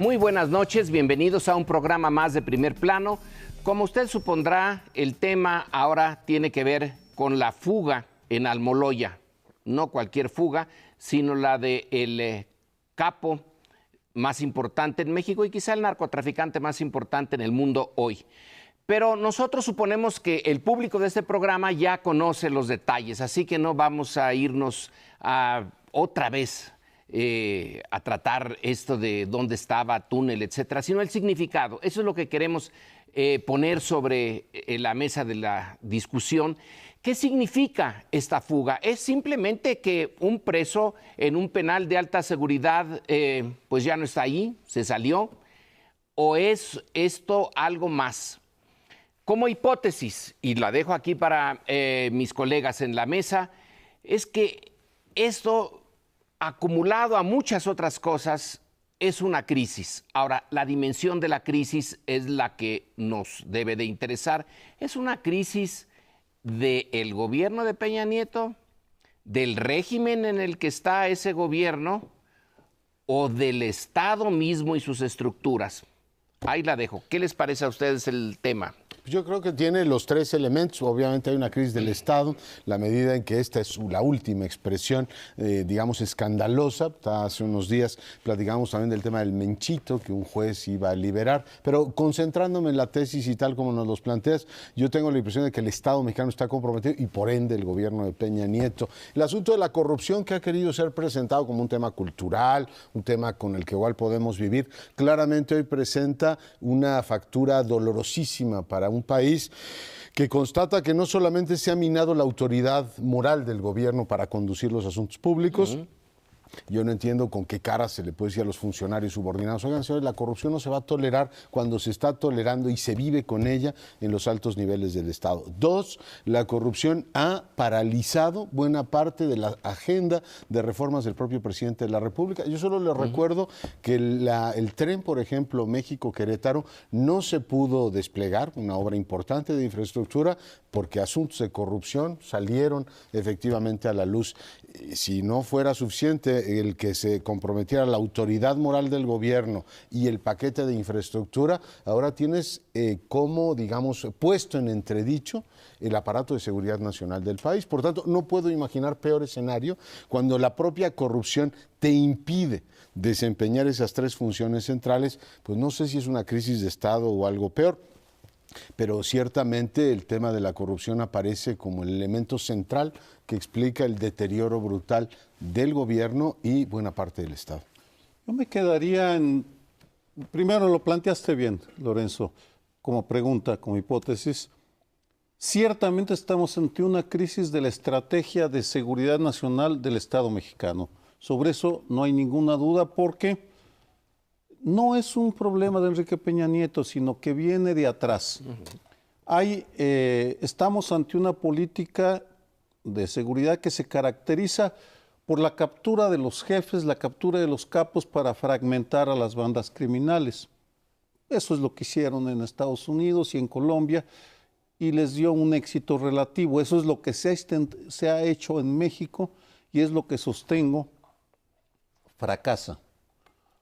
Muy buenas noches, bienvenidos a un programa más de Primer Plano. Como usted supondrá, el tema ahora tiene que ver con la fuga en Almoloya. No cualquier fuga, sino la del capo más importante en México y quizá el narcotraficante más importante en el mundo hoy. Pero nosotros suponemos que el público de este programa ya conoce los detalles, así que no vamos a irnos otra vez a tratar esto de dónde estaba, túnel, etcétera, sino el significado. Eso es lo que queremos poner sobre la mesa de la discusión. ¿Qué significa esta fuga? ¿Es simplemente que un preso en un penal de alta seguridad pues ya no está ahí, se salió? ¿O es esto algo más? Como hipótesis, y la dejo aquí para mis colegas en la mesa, es que esto, acumulado a muchas otras cosas, es una crisis. Ahora, la dimensión de la crisis es la que nos debe de interesar. Es una crisis del gobierno de Peña Nieto, del régimen en el que está ese gobierno o del Estado mismo y sus estructuras. Ahí la dejo. ¿Qué les parece a ustedes el tema? Yo creo que tiene los tres elementos. Obviamente hay una crisis del Estado, la medida en que esta es la última expresión, digamos, escandalosa. Hace unos días platicamos también del tema del Menchito, que un juez iba a liberar. Pero concentrándome en la tesis y tal como nos los planteas, yo tengo la impresión de que el Estado mexicano está comprometido y por ende el gobierno de Peña Nieto. El asunto de la corrupción, que ha querido ser presentado como un tema cultural, un tema con el que igual podemos vivir, claramente hoy presenta una factura dolorosísima para un país que constata que no solamente se ha minado la autoridad moral del gobierno para conducir los asuntos públicos. Yo no entiendo con qué cara se le puede decir a los funcionarios subordinados: oigan, señores, la corrupción no se va a tolerar cuando se está tolerando y se vive con ella en los altos niveles del Estado. Dos, la corrupción ha paralizado buena parte de la agenda de reformas del propio presidente de la República. Yo solo les recuerdo que el tren, por ejemplo, México-Querétaro, no se pudo desplegar, una obra importante de infraestructura, porque asuntos de corrupción salieron efectivamente a la luz. Si no fuera suficiente el que se comprometiera la autoridad moral del gobierno y el paquete de infraestructura, ahora tienes como, digamos, puesto en entredicho el aparato de seguridad nacional del país. Por tanto, no puedo imaginar peor escenario cuando la propia corrupción te impide desempeñar esas tres funciones centrales. Pues no sé si es una crisis de Estado o algo peor, pero ciertamente el tema de la corrupción aparece como el elemento central que explica el deterioro brutal del gobierno y buena parte del Estado. Yo me quedaría en... Primero, lo planteaste bien, Lorenzo, como pregunta, como hipótesis. Ciertamente estamos ante una crisis de la estrategia de seguridad nacional del Estado mexicano. Sobre eso no hay ninguna duda, porque no es un problema de Enrique Peña Nieto, sino que viene de atrás. Estamos ante una política de seguridad que se caracteriza por la captura de los jefes, la captura de los capos para fragmentar a las bandas criminales. Eso es lo que hicieron en Estados Unidos y en Colombia y les dio un éxito relativo. Eso es lo que se ha hecho en México y es lo que sostengo fracasa.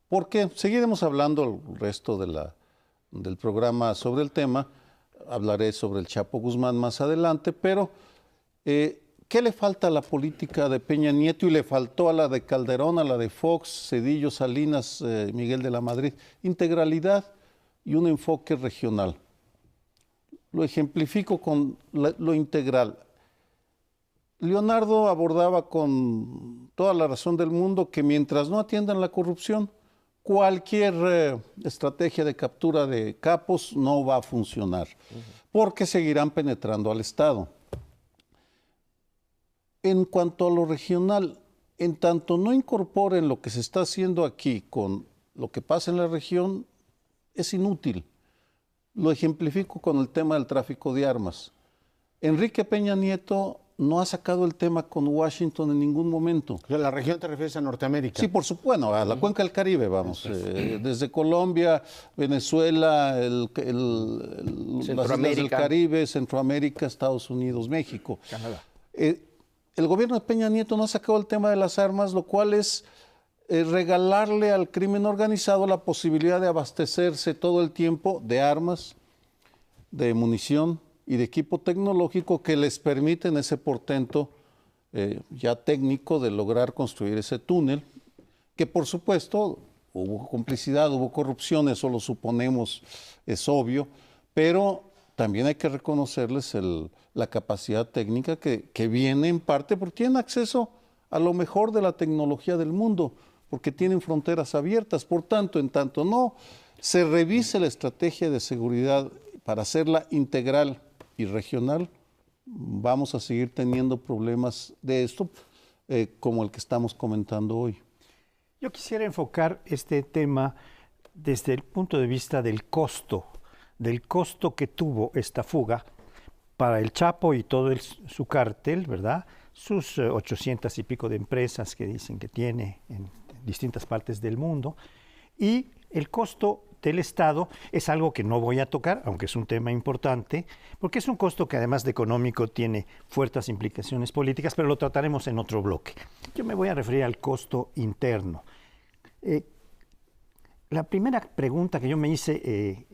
Porque seguiremos hablando el resto del programa sobre el tema, hablaré sobre el Chapo Guzmán más adelante, pero ¿qué le falta a la política de Peña Nieto y le faltó a la de Calderón, a la de Fox, Zedillo, Salinas, Miguel de la Madrid? Integralidad y un enfoque regional. Lo ejemplifico con lo integral. Leonardo abordaba con toda la razón del mundo que mientras no atiendan la corrupción, cualquier estrategia de captura de capos no va a funcionar, porque seguirán penetrando al Estado. En cuanto a lo regional, en tanto no incorporen lo que se está haciendo aquí con lo que pasa en la región, es inútil. Lo ejemplifico con el tema del tráfico de armas. Enrique Peña Nieto no ha sacado el tema con Washington en ningún momento. O sea, ¿la región te refieres a Norteamérica? Sí, por supuesto, bueno, a la cuenca del Caribe, vamos. Desde Colombia, Venezuela, las islas del Caribe, Centroamérica, Estados Unidos, México. Canadá. El gobierno de Peña Nieto no ha sacado el tema de las armas, lo cual es regalarle al crimen organizado la posibilidad de abastecerse todo el tiempo de armas, de munición y de equipo tecnológico que les permiten ese portento ya técnico de lograr construir ese túnel, que por supuesto hubo complicidad, hubo corrupción, eso lo suponemos, es obvio, pero también hay que reconocerles la capacidad técnica que viene en parte porque tienen acceso a lo mejor de la tecnología del mundo, porque tienen fronteras abiertas. Por tanto, en tanto no se revise la estrategia de seguridad para hacerla integral y regional, vamos a seguir teniendo problemas de esto como el que estamos comentando hoy. Yo quisiera enfocar este tema desde el punto de vista del costo que tuvo esta fuga para el Chapo y todo su cártel, ¿verdad? Sus 800 y pico de empresas que dicen que tiene en distintas partes del mundo. Y el costo del Estado es algo que no voy a tocar, aunque es un tema importante, porque es un costo que además de económico tiene fuertes implicaciones políticas, pero lo trataremos en otro bloque. Yo me voy a referir al costo interno. La primera pregunta que yo me hice,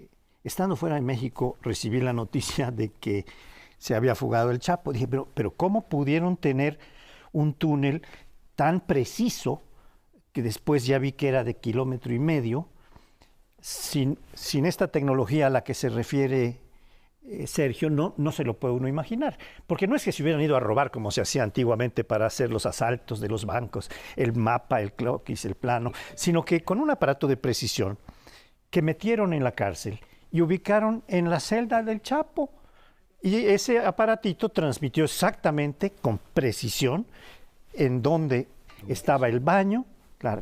estando fuera de México, recibí la noticia de que se había fugado el Chapo. Dije, pero ¿cómo pudieron tener un túnel tan preciso, que después ya vi que era de 1,5 kilómetros, sin esta tecnología a la que se refiere Sergio? No se lo puede uno imaginar, porque no es que se hubieran ido a robar como se hacía antiguamente para hacer los asaltos de los bancos, el mapa, el croquis, el plano, sino que con un aparato de precisión que metieron en la cárcel y ubicaron en la celda del Chapo, y ese aparatito transmitió exactamente con precisión en dónde estaba el baño, la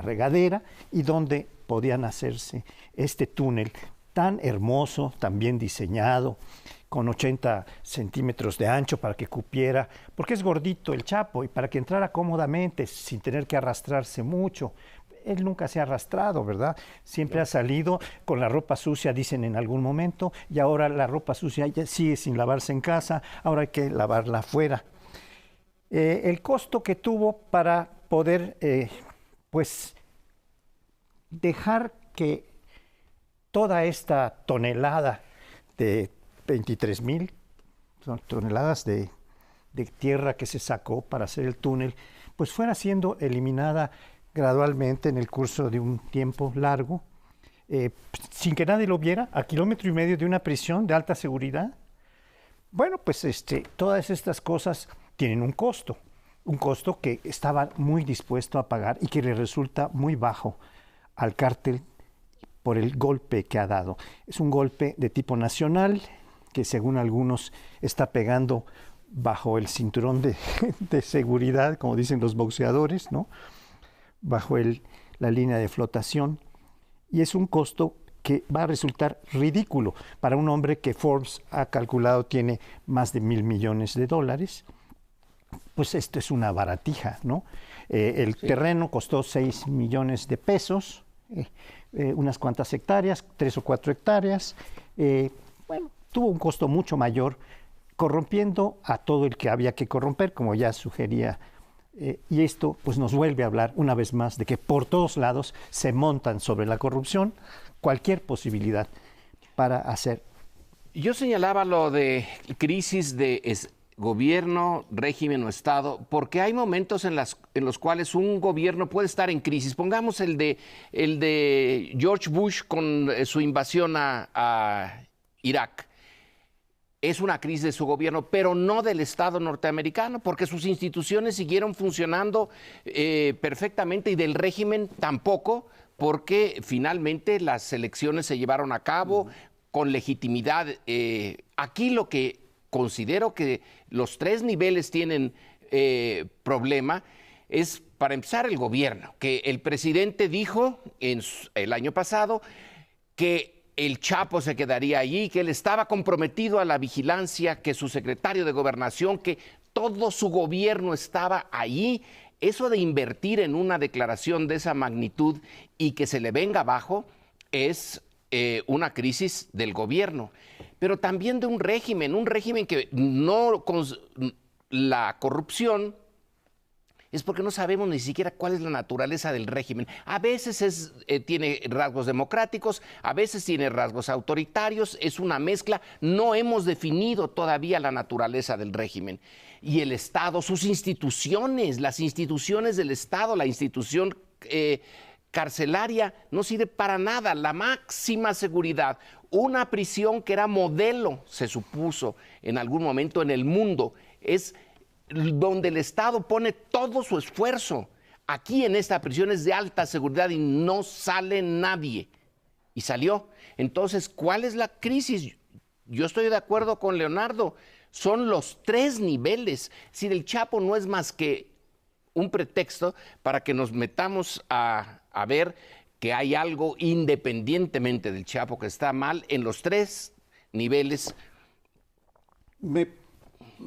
regadera, y dónde podían hacerse este túnel tan hermoso, tan bien diseñado, con 80 centímetros de ancho para que cupiera, porque es gordito el Chapo, y para que entrara cómodamente, sin tener que arrastrarse mucho. Él nunca se ha arrastrado, ¿verdad? Siempre ha salido con la ropa sucia, dicen en algún momento, y ahora la ropa sucia ya sigue sin lavarse en casa, ahora hay que lavarla afuera. El costo que tuvo para poder, pues, dejar que toda esta tonelada de 23,000 toneladas de tierra que se sacó para hacer el túnel, pues fuera siendo eliminada gradualmente en el curso de un tiempo largo, sin que nadie lo viera, a 1,5 kilómetros de una prisión de alta seguridad. Bueno, pues todas estas cosas tienen un costo que estaba muy dispuesto a pagar y que le resulta muy bajo al cártel por el golpe que ha dado. Es un golpe de tipo nacional que, según algunos, está pegando bajo el cinturón de seguridad, como dicen los boxeadores, ¿no? Bajo la línea de flotación, y es un costo que va a resultar ridículo para un hombre que Forbes ha calculado tiene más de $1,000 millones. Pues esto es una baratija, ¿no? El terreno costó 6 millones de pesos, unas cuantas hectáreas, 3 o 4 hectáreas. Bueno, tuvo un costo mucho mayor, corrompiendo a todo el que había que corromper, como ya sugería. Y esto pues nos vuelve a hablar una vez más de que por todos lados se montan sobre la corrupción cualquier posibilidad para hacer. Yo señalaba lo de crisis de gobierno, régimen o Estado, porque hay momentos en los cuales un gobierno puede estar en crisis. Pongamos el de George Bush con su invasión a Irak. Es una crisis de su gobierno, pero no del Estado norteamericano, porque sus instituciones siguieron funcionando perfectamente, y del régimen tampoco, porque finalmente las elecciones se llevaron a cabo con legitimidad. Aquí lo que considero que los 3 niveles tienen problema es, para empezar, el gobierno, que el presidente dijo el año pasado que el Chapo se quedaría allí, que él estaba comprometido a la vigilancia, que su secretario de Gobernación, que todo su gobierno estaba allí. Eso de invertir en una declaración de esa magnitud y que se le venga abajo es una crisis del gobierno, pero también de un régimen que no, con la corrupción es porque no sabemos ni siquiera cuál es la naturaleza del régimen. A veces tiene rasgos democráticos, a veces tiene rasgos autoritarios, es una mezcla. No hemos definido todavía la naturaleza del régimen. Y el Estado, sus instituciones, las instituciones del Estado, la institución carcelaria no sirve para nada. La máxima seguridad, una prisión que era modelo, se supuso en algún momento en el mundo, es donde el Estado pone todo su esfuerzo. Aquí en esta prisión es de alta seguridad y no sale nadie. Y salió. Entonces, ¿cuál es la crisis? Yo estoy de acuerdo con Leonardo. Son los 3 niveles. Si el Chapo no es más que un pretexto para que nos metamos a ver que hay algo independientemente del Chapo que está mal en los 3 niveles.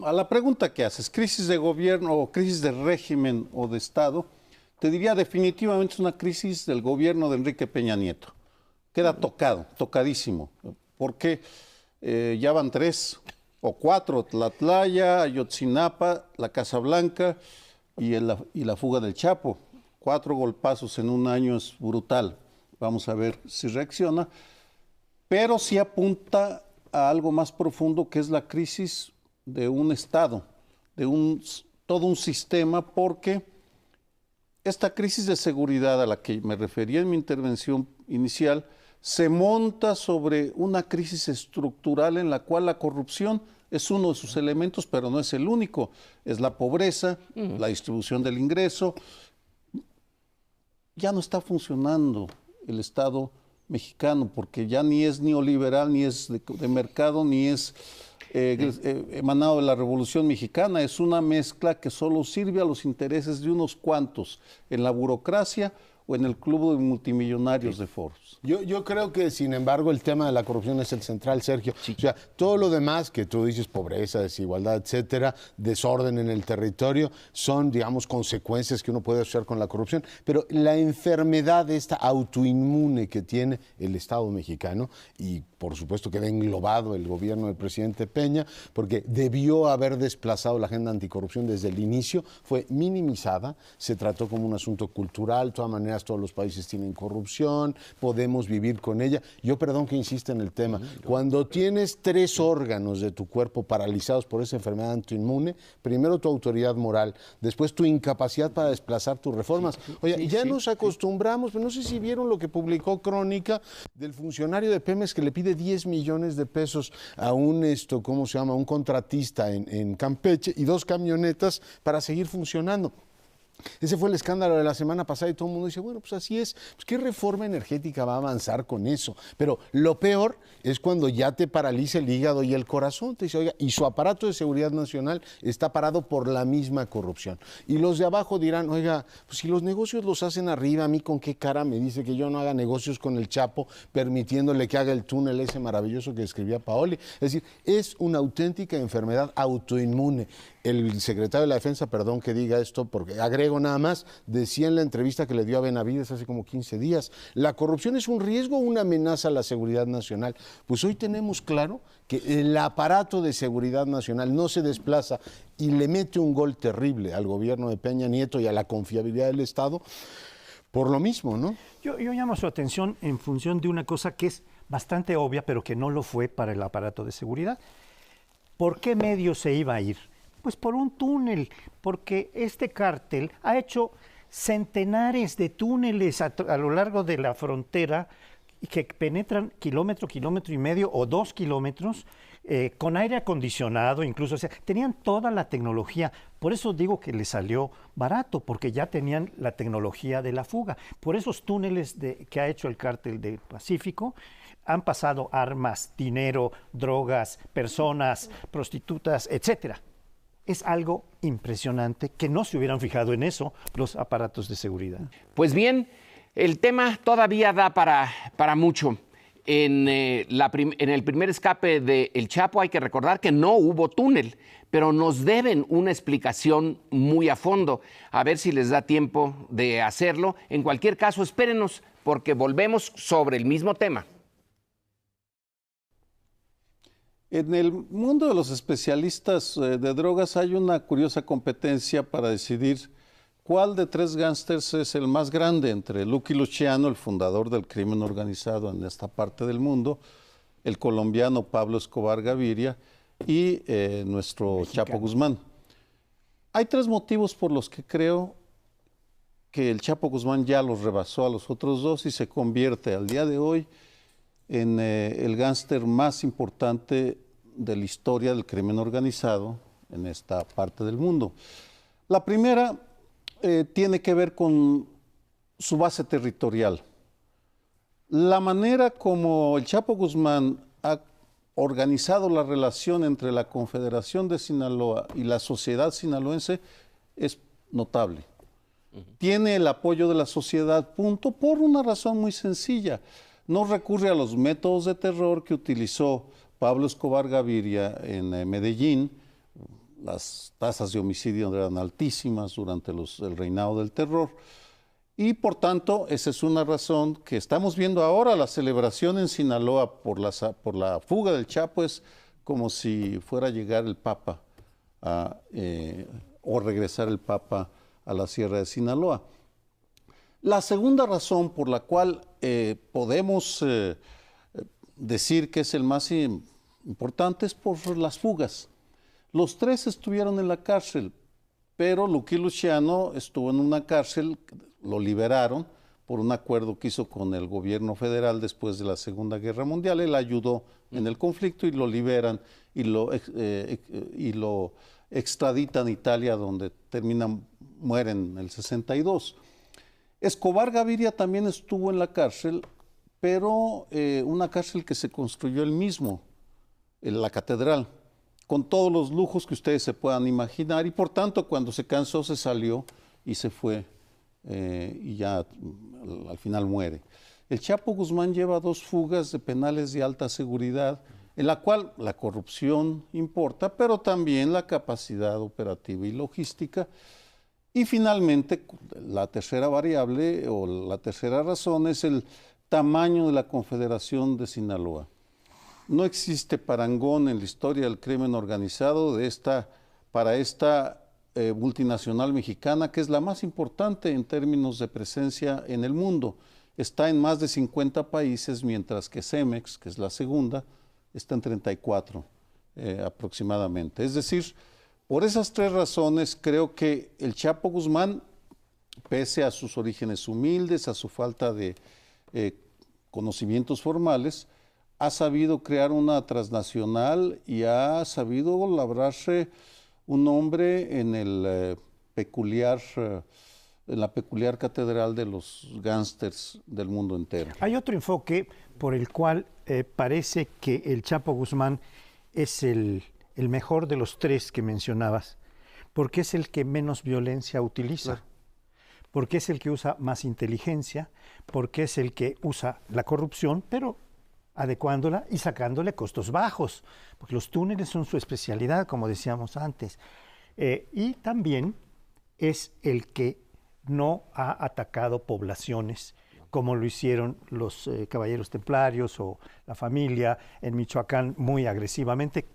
A la pregunta que haces, crisis de gobierno o crisis de régimen o de Estado, te diría definitivamente es una crisis del gobierno de Enrique Peña Nieto. Queda tocadísimo, porque ya van 3 o 4, Tlatlaya, Ayotzinapa, la Casa Blanca y la fuga del Chapo. 4 golpazos en un año es brutal. Vamos a ver si reacciona. Pero sí apunta a algo más profundo, que es la crisis de un Estado, de todo un sistema, porque esta crisis de seguridad a la que me refería en mi intervención inicial se monta sobre una crisis estructural en la cual la corrupción es uno de sus elementos, pero no es el único. Es la pobreza, la distribución del ingreso. Ya no está funcionando el Estado mexicano, porque ya ni es neoliberal, ni es de mercado, ni es emanado de la Revolución Mexicana. Es una mezcla que solo sirve a los intereses de unos cuantos en la burocracia o en el club de multimillonarios de Forbes. Yo creo que, sin embargo, el tema de la corrupción es el central, Sergio. Sí. O sea, todo lo demás que tú dices, pobreza, desigualdad, etcétera, desorden en el territorio, son, digamos, consecuencias que uno puede asociar con la corrupción. Pero la enfermedad esta autoinmune que tiene el Estado mexicano, y por supuesto queda englobado el gobierno del presidente Peña, porque debió haber desplazado la agenda anticorrupción desde el inicio, fue minimizada, se trató como un asunto cultural. De todas maneras, todos los países tienen corrupción, podemos vivir con ella. Yo, perdón que insista en el tema, cuando tienes 3 órganos de tu cuerpo paralizados por esa enfermedad autoinmune, primero tu autoridad moral, después tu incapacidad para desplazar tus reformas. Oye, ya nos acostumbramos, pero no sé si vieron lo que publicó Crónica del funcionario de Pemex que le pide 10 millones de pesos a un, ¿cómo se llama?, un contratista en Campeche y 2 camionetas para seguir funcionando. Ese fue el escándalo de la semana pasada y todo el mundo dice, bueno, pues así es, pues ¿qué reforma energética va a avanzar con eso? Pero lo peor es cuando ya te paraliza el hígado y el corazón, te dice, oiga, y su aparato de seguridad nacional está parado por la misma corrupción. Y los de abajo dirán, oiga, pues si los negocios los hacen arriba, ¿a mí con qué cara me dice que yo no haga negocios con el Chapo, permitiéndole que haga el túnel ese maravilloso que escribía Paoli? Es decir, es una auténtica enfermedad autoinmune. El secretario de la Defensa, perdón que diga esto, porque agrego nada más, decía en la entrevista que le dio a Benavides hace como 15 días, ¿la corrupción es un riesgo o una amenaza a la seguridad nacional? Pues hoy tenemos claro que el aparato de seguridad nacional no se desplaza y le mete un gol terrible al gobierno de Peña Nieto y a la confiabilidad del Estado por lo mismo, ¿no? Yo llamo su atención en función de una cosa que es bastante obvia, pero que no lo fue para el aparato de seguridad. ¿Por qué medio se iba a ir? Pues por un túnel, porque este cártel ha hecho centenares de túneles a lo largo de la frontera que penetran kilómetro, kilómetro y medio o 2 kilómetros con aire acondicionado incluso. O sea, tenían toda la tecnología. Por eso digo que les salió barato, porque ya tenían la tecnología de la fuga. Por esos túneles que ha hecho el cártel del Pacífico, han pasado armas, dinero, drogas, personas, prostitutas, etcétera. Es algo impresionante que no se hubieran fijado en eso los aparatos de seguridad. Pues bien, el tema todavía da para mucho. En el primer escape de El Chapo hay que recordar que no hubo túnel, pero nos deben una explicación muy a fondo. A ver si les da tiempo de hacerlo. En cualquier caso, espérenos porque volvemos sobre el mismo tema. En el mundo de los especialistas de drogas hay una curiosa competencia para decidir ¿Cuál de tres gángsters es el más grande entre Lucky Luciano, el fundador del crimen organizado en esta parte del mundo, el colombiano Pablo Escobar Gaviria y nuestro Chapo Guzmán? Hay tres motivos por los que creo que el Chapo Guzmán ya los rebasó a los otros dos y se convierte al día de hoy en el gángster más importante de la historia del crimen organizado en esta parte del mundo. La primera tiene que ver con su base territorial. La manera como el Chapo Guzmán ha organizado la relación entre la Confederación de Sinaloa y la sociedad sinaloense es notable. Tiene el apoyo de la sociedad, punto, por una razón muy sencilla. No recurre a los métodos de terror que utilizó Pablo Escobar Gaviria en Medellín. Las tasas de homicidio eran altísimas durante el reinado del terror. Y por tanto, esa es una razón que estamos viendo ahora. La celebración en Sinaloa por la fuga del Chapo es como si fuera a llegar el Papa o regresar el Papa a la Sierra de Sinaloa. La segunda razón por la cual podemos decir que es el más importante es por las fugas. Los tres estuvieron en la cárcel, pero Lucky Luciano estuvo en una cárcel, lo liberaron por un acuerdo que hizo con el gobierno federal después de la Segunda Guerra Mundial. Él ayudó en el conflicto y lo liberan y lo extraditan a Italia, donde muere en el 62. Escobar Gaviria también estuvo en la cárcel, pero una cárcel que se construyó él mismo, en la catedral, con todos los lujos que ustedes se puedan imaginar, y por tanto cuando se cansó se salió y se fue y ya al final muere. El Chapo Guzmán lleva 2 fugas de penales de alta seguridad, en la cual la corrupción importa, pero también la capacidad operativa y logística. Y finalmente, la tercera variable o la tercera razón es el tamaño de la Confederación de Sinaloa. No existe parangón en la historia del crimen organizado para esta multinacional mexicana, que es la más importante en términos de presencia en el mundo. Está en más de 50 países, mientras que Cemex, que es la segunda, está en 34 aproximadamente. Es decir, por esas 3 razones creo que el Chapo Guzmán, pese a sus orígenes humildes, a su falta de conocimientos formales, ha sabido crear una transnacional y ha sabido labrarse un nombre en la peculiar catedral de los gángsters del mundo entero. Hay otro enfoque por el cual parece que el Chapo Guzmán es el mejor de los 3 que mencionabas, porque es el que menos violencia utiliza, porque es el que usa más inteligencia, porque es el que usa la corrupción, pero adecuándola y sacándole costos bajos, porque los túneles son su especialidad, como decíamos antes. Y también es el que no ha atacado poblaciones, como lo hicieron los caballeros templarios o la familia en Michoacán muy agresivamente.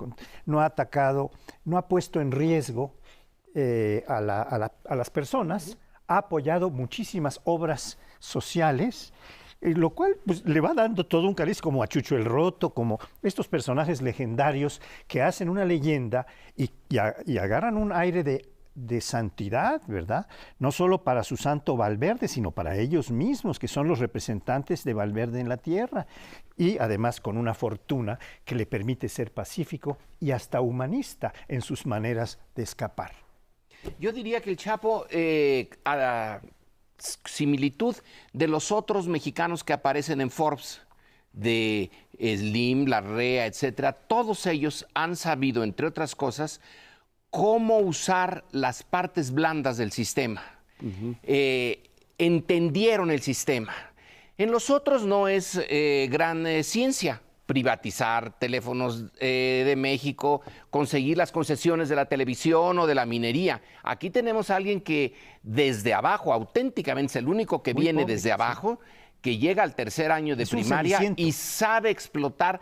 No ha atacado, no ha puesto en riesgo a las personas, ha apoyado muchísimas obras sociales, lo cual pues, le va dando todo un cariz como a Chucho el Roto, como estos personajes legendarios que hacen una leyenda y agarran un aire de santidad, ¿verdad? No solo para su santo Valverde, sino para ellos mismos, que son los representantes de Valverde en la tierra, y además con una fortuna que le permite ser pacífico y hasta humanista en sus maneras de escapar. Yo diría que el Chapo, similitud de los otros mexicanos que aparecen en Forbes, de Slim, Larrea, etcétera, todos ellos han sabido, entre otras cosas, cómo usar las partes blandas del sistema. Entendieron el sistema. En los otros no es gran ciencia. Privatizar teléfonos de México, conseguir las concesiones de la televisión o de la minería. Aquí tenemos a alguien que desde abajo, auténticamente es el único que viene desde abajo, que llega al 3er año de primaria y sabe explotar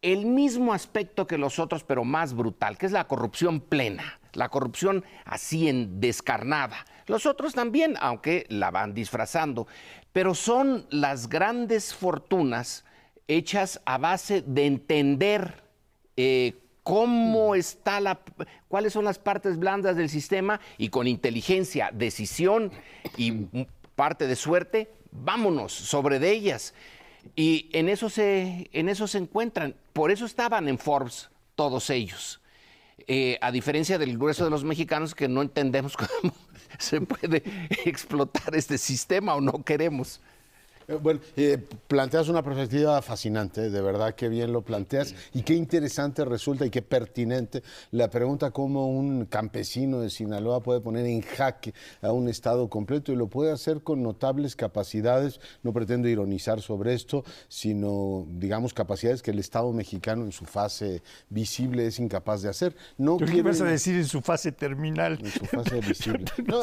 el mismo aspecto que los otros, pero más brutal, que es la corrupción plena, la corrupción así en descarnada. Los otros también, aunque la van disfrazando, pero son las grandes fortunas hechas a base de entender cuáles son las partes blandas del sistema, y con inteligencia, decisión y parte de suerte, vámonos sobre de ellas. Y en eso se encuentran. Por eso estaban en Forbes todos ellos. A diferencia del grueso de los mexicanos, que no entendemos cómo se puede explotar este sistema o no queremos. Bueno, planteas una perspectiva fascinante, de verdad que bien lo planteas, y qué interesante resulta y qué pertinente la pregunta cómo un campesino de Sinaloa puede poner en jaque a un estado completo, y lo puede hacer con notables capacidades. No pretendo ironizar sobre esto, sino, digamos, capacidades que el Estado mexicano en su fase visible es incapaz de hacer. No ¿Qué vas a decir en su fase terminal? En su fase visible. No,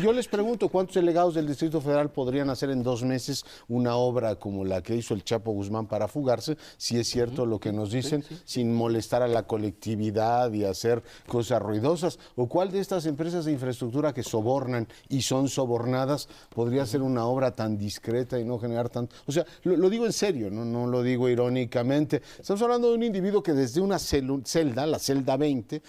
yo les pregunto, ¿cuántos delegados del Distrito Federal podrían hacer en 2 meses una obra como la que hizo el Chapo Guzmán para fugarse, si es cierto lo que nos dicen, sin molestar a la colectividad y hacer cosas ruidosas? ¿O cuál de estas empresas de infraestructura que sobornan y son sobornadas podría hacer una obra tan discreta y no generar tanto? O sea, lo digo en serio, no lo digo irónicamente. Estamos hablando de un individuo que desde una celda, la celda 20,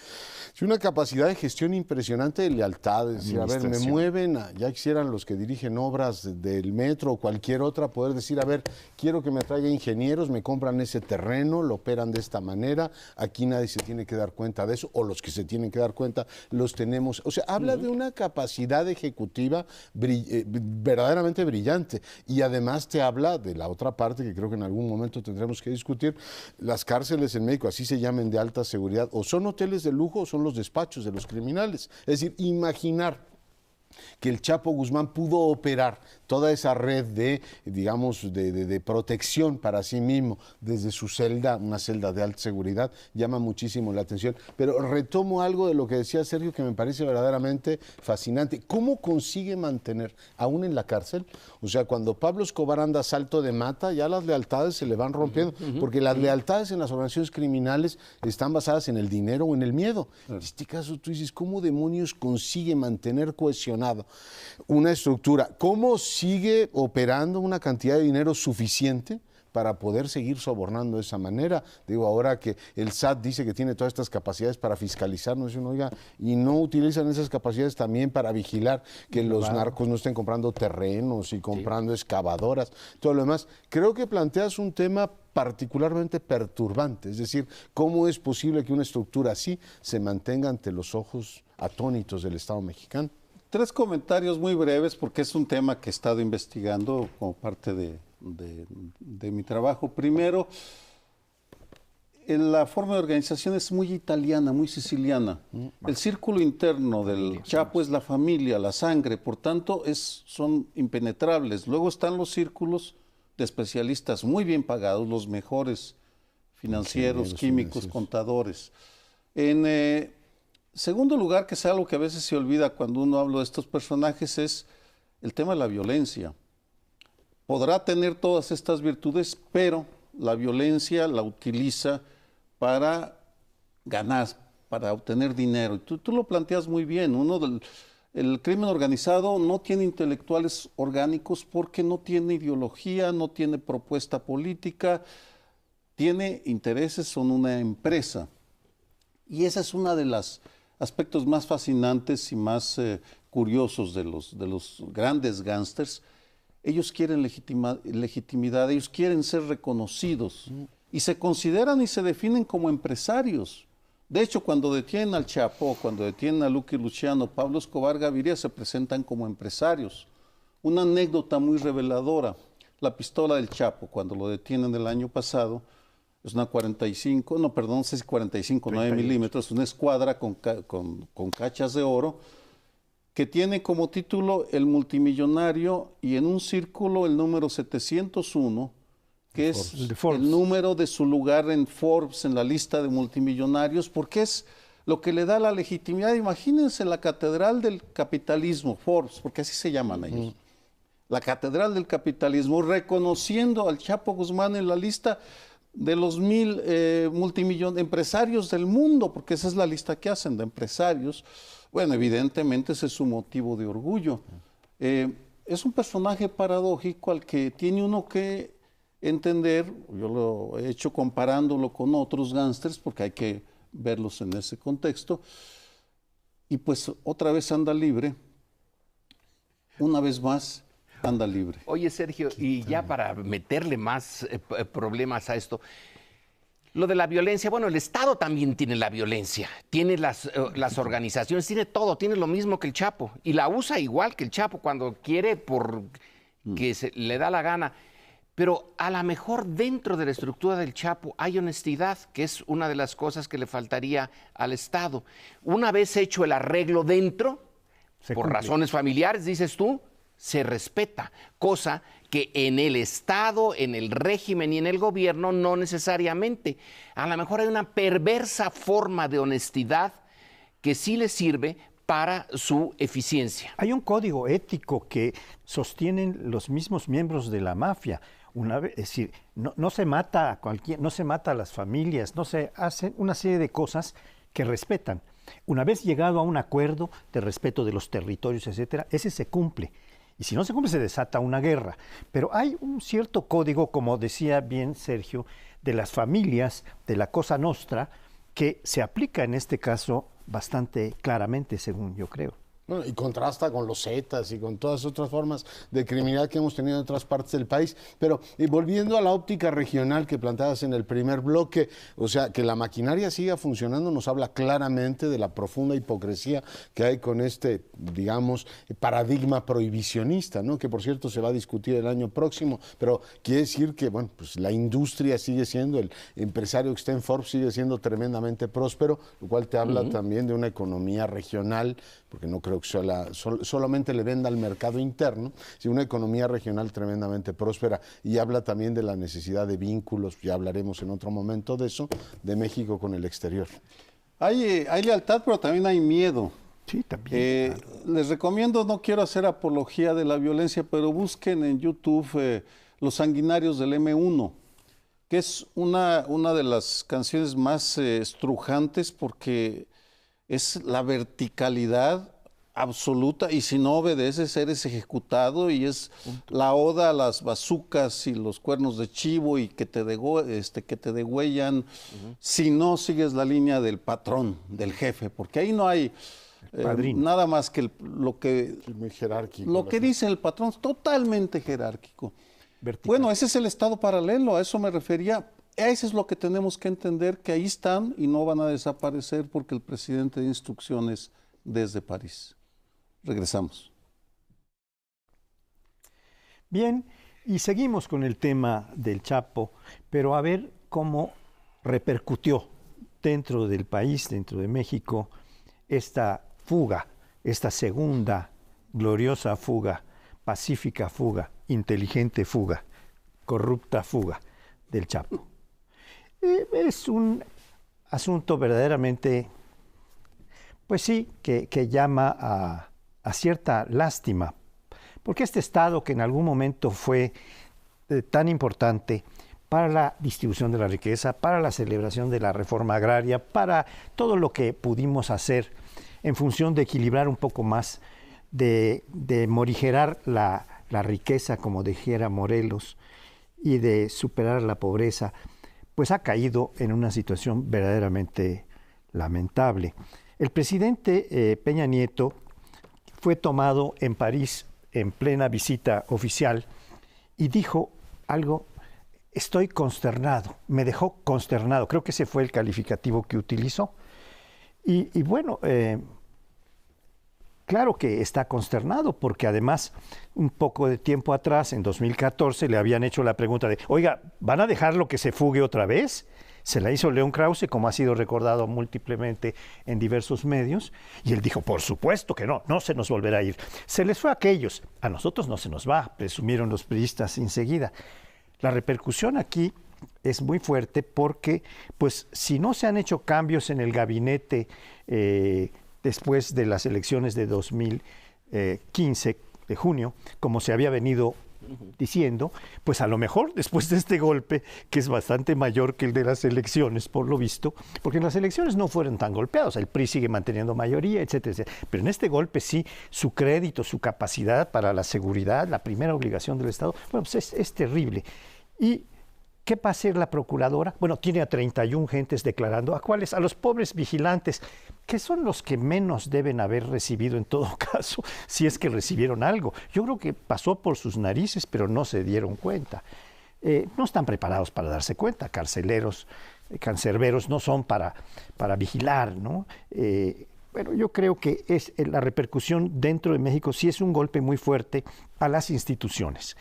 tiene una capacidad de gestión impresionante, de lealtad, es decir, a ver, me mueven, ya quisieran los que dirigen obras del metro o cualquier otra, poder decir, a ver, quiero que me traiga ingenieros, me compran ese terreno, lo operan de esta manera, aquí nadie se tiene que dar cuenta de eso, o los que se tienen que dar cuenta los tenemos. O sea, habla de una capacidad ejecutiva verdaderamente brillante, y además te habla de la otra parte que creo que en algún momento tendremos que discutir. Las cárceles en México, así se llamen, de alta seguridad, o son hoteles de lujo o son los despachos de los criminales. Es decir, imaginar que el Chapo Guzmán pudo operar toda esa red de, digamos, de protección para sí mismo desde su celda, una celda de alta seguridad, llama muchísimo la atención. Pero retomo algo de lo que decía Sergio que me parece verdaderamente fascinante. ¿Cómo consigue mantener, aún en la cárcel? O sea, cuando Pablo Escobar anda a salto de mata, ya las lealtades se le van rompiendo, porque las lealtades en las organizaciones criminales están basadas en el dinero o en el miedo. En este caso tú dices, ¿cómo demonios consigue mantener cohesionado una estructura? ¿Cómo sigue operando una cantidad de dinero suficiente para poder seguir sobornando de esa manera? Digo, ahora que el SAT dice que tiene todas estas capacidades para fiscalizar, no dicen, oiga, y no utilizan esas capacidades también para vigilar que los narcos no estén comprando terrenos y comprando excavadoras, todo lo demás. Creo que planteas un tema particularmente perturbante, es decir, ¿cómo es posible que una estructura así se mantenga ante los ojos atónitos del Estado mexicano? 3 comentarios muy breves, porque es un tema que he estado investigando como parte de mi trabajo. Primero, la forma de organización es muy italiana, muy siciliana. El círculo interno del Chapo es la familia, la sangre, por tanto son impenetrables. Luego están los círculos de especialistas muy bien pagados, los mejores financieros, químicos, contadores. En segundo lugar, que es algo que a veces se olvida cuando uno habla de estos personajes, es el tema de la violencia. Podrá tener todas estas virtudes, pero la violencia la utiliza para ganar, para obtener dinero. Y tú lo planteas muy bien. El crimen organizado no tiene intelectuales orgánicos porque no tiene ideología, no tiene propuesta política, tiene intereses, son una empresa. Y esa es una de las aspectos más fascinantes y más curiosos de los grandes gángsters. Ellos quieren legitimidad, ellos quieren ser reconocidos y se consideran y se definen como empresarios. De hecho, cuando detienen al Chapo, cuando detienen a Lucky Luciano, Pablo Escobar Gaviria, se presentan como empresarios. Una anécdota muy reveladora: la pistola del Chapo, cuando lo detienen el año pasado, es una 45, no, perdón, no sé si 45, 9 milímetros, una escuadra con cachas de oro, que tiene como título El Multimillonario y en un círculo el número 701, que es el número de su lugar en Forbes, en la lista de multimillonarios, porque es lo que le da la legitimidad. Imagínense la catedral del capitalismo, Forbes, porque así se llaman ellos. La catedral del capitalismo, reconociendo al Chapo Guzmán en la lista de los 1000 empresarios del mundo, porque esa es la lista que hacen de empresarios. Bueno, evidentemente ese es su motivo de orgullo. Es un personaje paradójico al que tiene uno que entender. Yo lo he hecho comparándolo con otros gángsters porque hay que verlos en ese contexto. Y pues otra vez anda libre, una vez más anda libre. Oye, Sergio, y ya para meterle más problemas a esto, lo de la violencia, bueno, el Estado también tiene la violencia, tiene las organizaciones, tiene todo, tiene lo mismo que el Chapo, y la usa igual que el Chapo cuando quiere porque le da la gana. Pero a lo mejor dentro de la estructura del Chapo hay honestidad, que es una de las cosas que le faltaría al Estado. Una vez hecho el arreglo dentro, por razones familiares, dices tú, se respeta, cosa que en el Estado, en el régimen y en el gobierno no necesariamente. A lo mejor hay una perversa forma de honestidad que sí le sirve para su eficiencia. Hay un código ético que sostienen los mismos miembros de la mafia. Es decir, no se mata a no se mata a las familias, no se hacen una serie de cosas que respetan. Una vez llegado a un acuerdo de respeto de los territorios, etcétera, ese se cumple. Y si no se cumple, se desata una guerra. Pero hay un cierto código, como decía bien Sergio, de las familias, de la Cosa Nostra, que se aplica en este caso bastante claramente, según yo creo. Bueno, y contrasta con los Zetas y con todas otras formas de criminalidad que hemos tenido en otras partes del país. Pero y volviendo a la óptica regional que planteabas en el primer bloque, o sea, que la maquinaria siga funcionando nos habla claramente de la profunda hipocresía que hay con este, digamos, paradigma prohibicionista, ¿no? Que por cierto se va a discutir el año próximo, pero quiere decir que, bueno, pues la industria sigue siendo, el empresario que está en Forbes sigue siendo tremendamente próspero, lo cual te habla también de una economía regional, porque no creo que solamente le venda al mercado interno, sino una economía regional tremendamente próspera, y habla también de la necesidad de vínculos, ya hablaremos en otro momento de eso, de México con el exterior. Hay lealtad, pero también hay miedo. Sí, también. Les recomiendo, no quiero hacer apología de la violencia, pero busquen en YouTube Los Sanguinarios del M1, que es una de las canciones más estrujantes porque es la verticalidad absoluta, y si no obedeces eres ejecutado, y es la oda a las bazucas y los cuernos de chivo y que te degüellan si no sigues la línea del patrón, del jefe, porque ahí no hay nada más que lo que dice el patrón, es totalmente jerárquico. Vertical. Bueno, ese es el Estado paralelo, a eso me refería. Eso es lo que tenemos que entender, que ahí están y no van a desaparecer porque el presidente da instrucciones desde París. Regresamos. Bien, y seguimos con el tema del Chapo, pero a ver cómo repercutió dentro del país, dentro de México, esta fuga, esta segunda gloriosa fuga, pacífica fuga, inteligente fuga, corrupta fuga del Chapo. Es un asunto verdaderamente, pues sí, que llama a cierta lástima, porque este Estado que en algún momento fue tan importante para la distribución de la riqueza, para la celebración de la reforma agraria, para todo lo que pudimos hacer en función de equilibrar un poco más, de morigerar la riqueza, como dijera Morelos, y de superar la pobreza, pues ha caído en una situación verdaderamente lamentable. El presidente Peña Nieto fue tomado en París en plena visita oficial y dijo algo: estoy consternado, me dejó consternado, creo que ese fue el calificativo que utilizó. Y bueno, claro que está consternado, porque además un poco de tiempo atrás, en 2014, le habían hecho la pregunta de, oiga, ¿van a dejarlo que se fugue otra vez? Se la hizo León Krause, como ha sido recordado múltiplemente en diversos medios, y él dijo, por supuesto que no se nos volverá a ir. Se les fue a aquellos, a nosotros no se nos va, presumieron los priistas enseguida. La repercusión aquí es muy fuerte porque, pues, si no se han hecho cambios en el gabinete después de las elecciones de 2015, de junio, como se había venido diciendo, pues a lo mejor después de este golpe, que es bastante mayor que el de las elecciones, por lo visto, porque en las elecciones no fueron tan golpeados, el PRI sigue manteniendo mayoría, etcétera, etcétera. Pero en este golpe sí, su crédito, su capacidad para la seguridad, la primera obligación del Estado, bueno, pues es terrible. ¿Y qué va a hacer la procuradora? Bueno, tiene a 31 gentes declarando. ¿A cuáles? A los pobres vigilantes, que son los que menos deben haber recibido en todo caso, si es que recibieron algo. Yo creo que pasó por sus narices, pero no se dieron cuenta. No están preparados para darse cuenta. Carceleros, cancerberos no son para vigilar, ¿no? Bueno, yo creo que la repercusión dentro de México sí es un golpe muy fuerte a las instituciones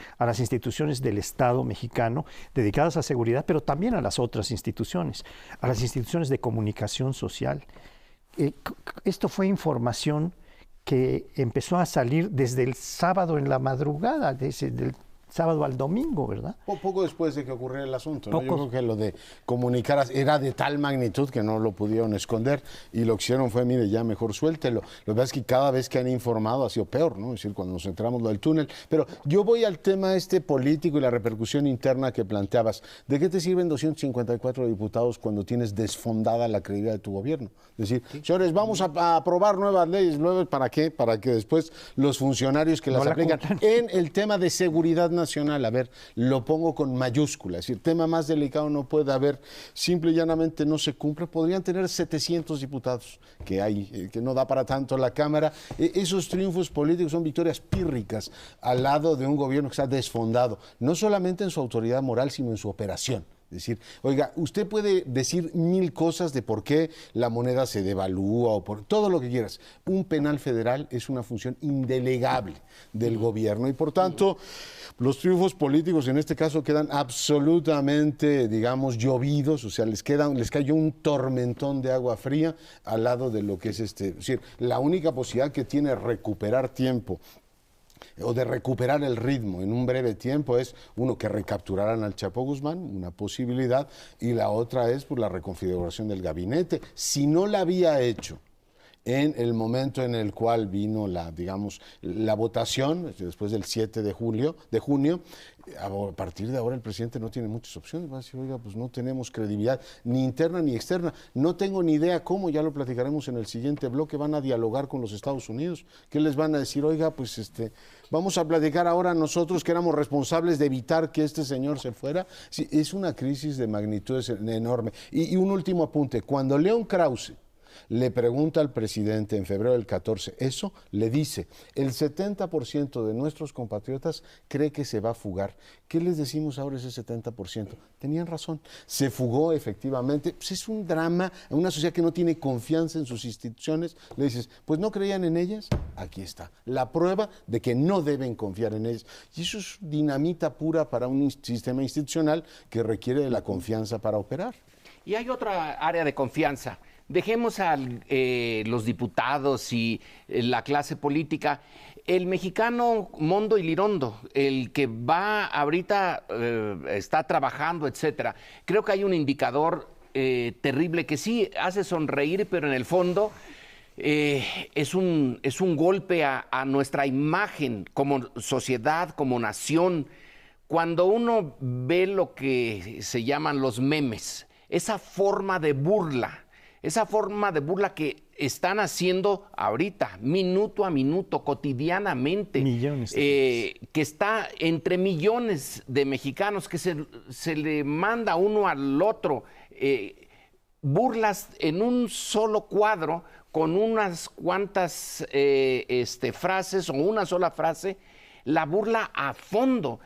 del Estado mexicano dedicadas a seguridad, pero también a las otras instituciones, a las instituciones de comunicación social. Esto fue información que empezó a salir desde el sábado en la madrugada, desde el sábado al domingo, ¿verdad? Poco después de que ocurriera el asunto, ¿no? Yo creo que lo de comunicar era de tal magnitud que no lo pudieron esconder y lo que hicieron fue, mire, ya mejor suéltelo. Lo que pasa es que cada vez que han informado ha sido peor, ¿no? Es decir, cuando nos entramos lo del túnel. Pero yo voy al tema político y la repercusión interna que planteabas. ¿De qué te sirven 254 diputados cuando tienes desfondada la credibilidad de tu gobierno? Es decir, señores, vamos a aprobar nuevas leyes, ¿para qué? Para que después los funcionarios que las aplican en el tema de seguridad nacional, a ver, lo pongo con mayúsculas, es decir, tema más delicado no puede haber, simple y llanamente no se cumple, podrían tener 700 diputados, que hay, que no da para tanto la Cámara. Esos triunfos políticos son victorias pírricas al lado de un gobierno que está desfondado, no solamente en su autoridad moral, sino en su operación. Es decir, oiga, usted puede decir 1000 cosas de por qué la moneda se devalúa o por todo lo que quieras. Un penal federal es una función indelegable del gobierno y por tanto los triunfos políticos en este caso quedan absolutamente, digamos, llovidos, o sea, les cayó un tormentón de agua fría al lado de lo que es es decir, la única posibilidad que tiene recuperar tiempo o de recuperar el ritmo en un breve tiempo es, uno, que recapturaran al Chapo Guzmán, una posibilidad, y la otra es por la reconfiguración del gabinete. Si no la había hecho en el momento en el cual vino la votación, después del 7 de junio, a partir de ahora el presidente no tiene muchas opciones. Va a decir, oiga, pues no tenemos credibilidad ni interna ni externa. No tengo ni idea cómo, ya lo platicaremos en el siguiente bloque, van a dialogar con los Estados Unidos. ¿Qué les van a decir? Oiga, pues vamos a platicar ahora nosotros que éramos responsables de evitar que este señor se fuera. Sí, es una crisis de magnitudes enorme. Y un último apunte, cuando León Krause le pregunta al presidente en febrero del 14 eso, le dice, el 70% de nuestros compatriotas cree que se va a fugar. ¿Qué les decimos ahora ese 70%? Tenían razón, se fugó efectivamente. Pues es un drama, una sociedad que no tiene confianza en sus instituciones. Le dices, pues no creían en ellas, aquí está, la prueba de que no deben confiar en ellas. Y eso es dinamita pura para un sistema institucional que requiere de la confianza para operar. Y hay otra área de confianza. Dejemos a los diputados y la clase política. El mexicano Mondo y Lirondo, el que va ahorita, está trabajando, etcétera. Creo que hay un indicador terrible que sí hace sonreír, pero en el fondo es un golpe a nuestra imagen como sociedad, como nación. Cuando uno ve lo que se llaman los memes, esa forma de burla que están haciendo ahorita, minuto a minuto, cotidianamente, millones que está entre millones de mexicanos, que se le manda uno al otro, burlas en un solo cuadro, con unas cuantas frases o una sola frase, la burla a fondo.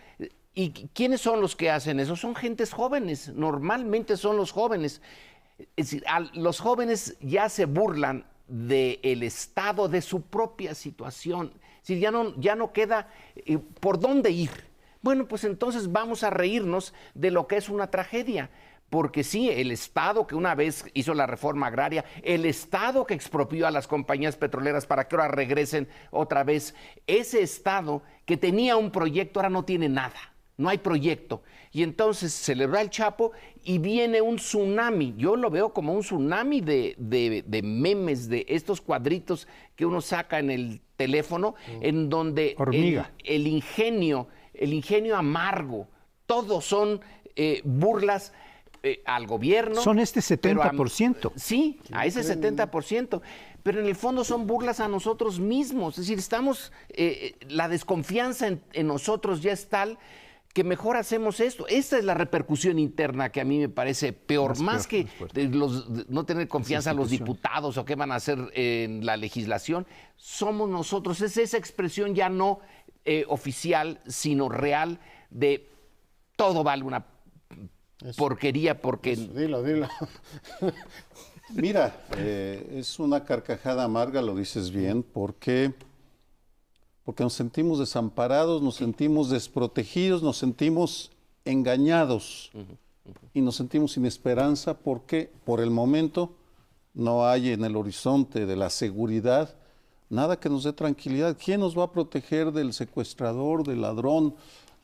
¿Y quiénes son los que hacen eso? Son gentes jóvenes, normalmente son los jóvenes. Es decir, los jóvenes ya se burlan del estado de su propia situación. Es decir, ya no queda por dónde ir. Bueno, pues entonces vamos a reírnos de lo que es una tragedia. Porque sí, el Estado que una vez hizo la reforma agraria, el Estado que expropió a las compañías petroleras para que ahora regresen otra vez, ese Estado que tenía un proyecto ahora no tiene nada. No hay proyecto. Y entonces se le va el Chapo y viene un tsunami. Yo lo veo como un tsunami de memes, de estos cuadritos que uno saca en el teléfono, en donde el ingenio el ingenio amargo, todos son burlas al gobierno. Son este 70%. Sí, a ese 70%. Pero en el fondo son burlas a nosotros mismos. Es decir, la desconfianza en nosotros ya es tal que mejor hacemos esto. Esta es la repercusión interna que a mí me parece peor, más que no tener confianza en los diputados o qué van a hacer en la legislación. Somos nosotros. Es esa expresión ya no oficial, sino real, de todo vale una porquería porque... Dilo. Mira, es una carcajada amarga, lo dices bien, porque nos sentimos desamparados, nos sentimos desprotegidos, nos sentimos engañados y nos sentimos sin esperanza porque por el momento no hay en el horizonte de la seguridad nada que nos dé tranquilidad. ¿Quién nos va a proteger del secuestrador, del ladrón,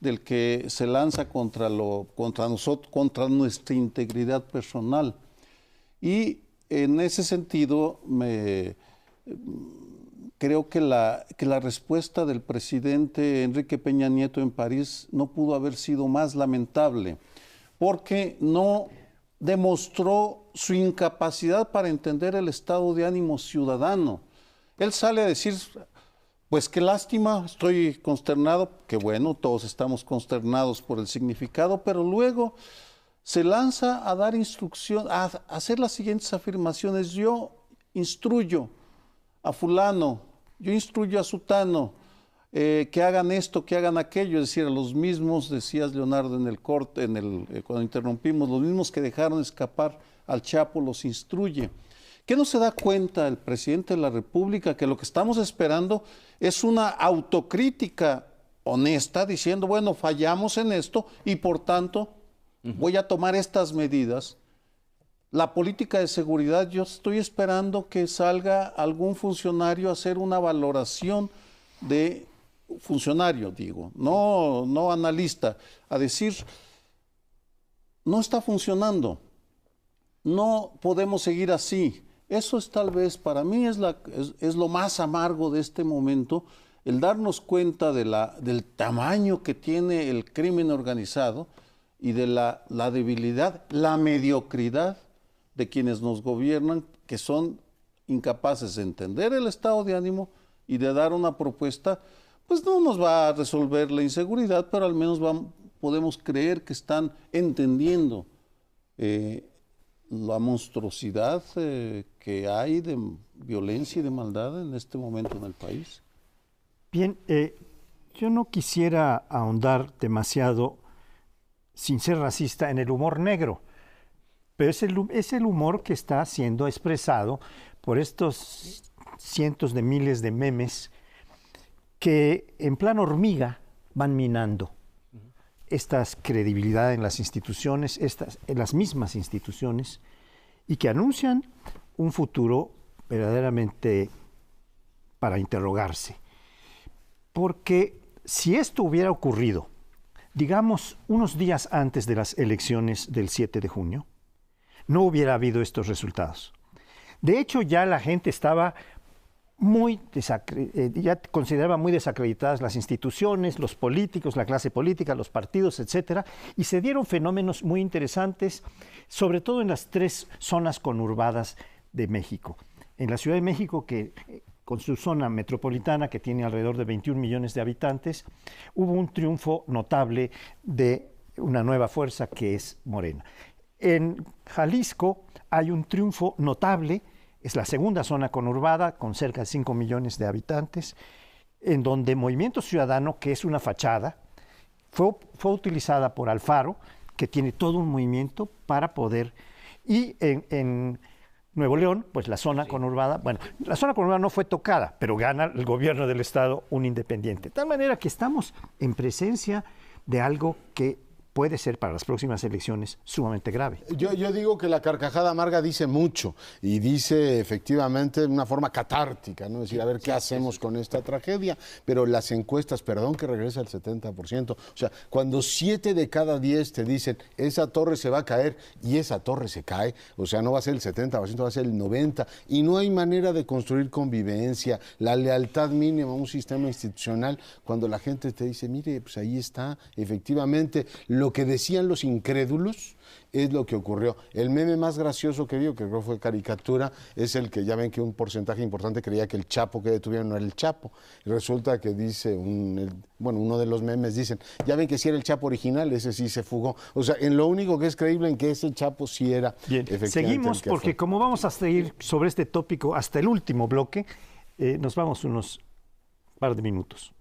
del que se lanza contra nosotros, contra nuestra integridad personal? Y en ese sentido, creo que la respuesta del presidente Enrique Peña Nieto en París no pudo haber sido más lamentable, porque no demostró su incapacidad para entender el estado de ánimo ciudadano. Él sale a decir, pues qué lástima, estoy consternado, que bueno, todos estamos consternados por el significado, pero luego se lanza a dar instrucción, a hacer las siguientes afirmaciones: yo instruyo a fulano, yo instruyo a sutano, que hagan esto, que hagan aquello, es decir, a los mismos, decías Leonardo en el corte, cuando interrumpimos, los mismos que dejaron escapar al Chapo los instruye. ¿Qué no se da cuenta el presidente de la República? Que lo que estamos esperando es una autocrítica honesta, diciendo, bueno, fallamos en esto y por tanto voy a tomar estas medidas. La política de seguridad, yo estoy esperando que salga algún funcionario a hacer una valoración de funcionario, digo, no analista, a decir, no está funcionando, no podemos seguir así. Eso es tal vez, para mí, es lo más amargo de este momento, el darnos cuenta del tamaño que tiene el crimen organizado y de la debilidad, la mediocridad de quienes nos gobiernan, que son incapaces de entender el estado de ánimo y de dar una propuesta. Pues no nos va a resolver la inseguridad, pero al menos podemos creer que están entendiendo la monstruosidad que hay de violencia y de maldad en este momento en el país. Bien, yo no quisiera ahondar demasiado, sin ser racista, en el humor negro, pero es el humor que está siendo expresado por estos cientos de miles de memes que en plan hormiga van minando esta credibilidad en las instituciones, en las mismas instituciones, y que anuncian un futuro verdaderamente para interrogarse. Porque si esto hubiera ocurrido, digamos, unos días antes de las elecciones del 7 de junio, no hubiera habido estos resultados. De hecho, ya la gente estaba ya consideraba muy desacreditadas las instituciones, los políticos, la clase política, los partidos, etcétera, y se dieron fenómenos muy interesantes, sobre todo en las 3 zonas conurbadas de México. En la Ciudad de México, que con su zona metropolitana, que tiene alrededor de 21 millones de habitantes, hubo un triunfo notable de una nueva fuerza que es Morena. En Jalisco hay un triunfo notable. Es la segunda zona conurbada, con cerca de 5 millones de habitantes, en donde Movimiento Ciudadano, que es una fachada, fue utilizada por Alfaro, que tiene todo un movimiento para poder... Y en Nuevo León, pues la zona conurbada, bueno, la zona conurbada no fue tocada, pero gana el gobierno del estado un independiente. De tal manera que estamos en presencia de algo que puede ser para las próximas elecciones sumamente grave. Yo digo que la carcajada amarga dice mucho y dice efectivamente de una forma catártica, ¿no? Es decir, a ver qué hacemos con esta tragedia, pero las encuestas, perdón que regrese al 70%, o sea, cuando 7 de cada 10 te dicen esa torre se va a caer y esa torre se cae, o sea, no va a ser el 70%, va a ser el 90%, y no hay manera de construir convivencia, la lealtad mínima a un sistema institucional, cuando la gente te dice, mire, pues ahí está, efectivamente, lo que decían los incrédulos es lo que ocurrió. El meme más gracioso que vio, que creo fue caricatura, es el que ya ven que un porcentaje importante creía que el Chapo que detuvieron no era el Chapo. Y resulta que dice, uno de los memes dicen, ya ven que sí era el Chapo original, ese sí se fugó. O sea, en lo único que es creíble en que ese Chapo sí era. Bien, seguimos porque como vamos a seguir sobre este tópico hasta el último bloque, nos vamos unos par de minutos.